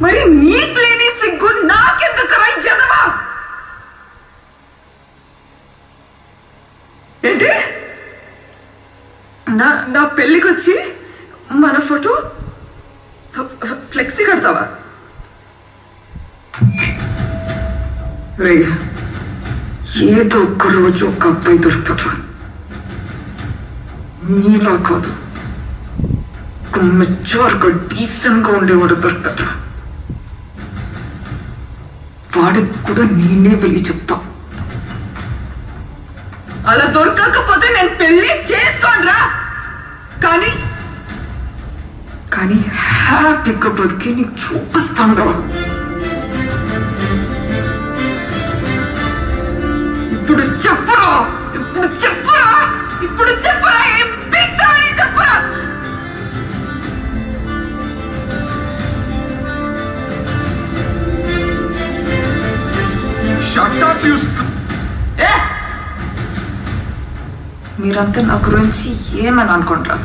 మరి నీకు లేని సిగ్గు నాకెందుకు ఎదవా? ఏంటి నా పెళ్ళికి వచ్చి మన ఫోటో ఫ్లెక్సీ కడతావా? రే, ఏదో ఒక్క రోజు ఒక అబ్బాయి దొరుకుతాడు, నీలా కాదు, ఒక మెచ్యూర్గా డీసెంట్ గా ఉండేవాడు దొరుకుతాడు. వాడికి కూడా నేనే వెళ్ళి చెప్తా. అలా దొరకకపోతే నేను పెళ్లి చేసుకోనరా. కానీ హ్యాపీగా బతికి నీకు చూపిస్తాను. ఇప్పుడు చెప్పురా, ఏం పీక్తావని చెప్పురా. మీరంతా నా గురించి ఏమని అనుకుంటారా?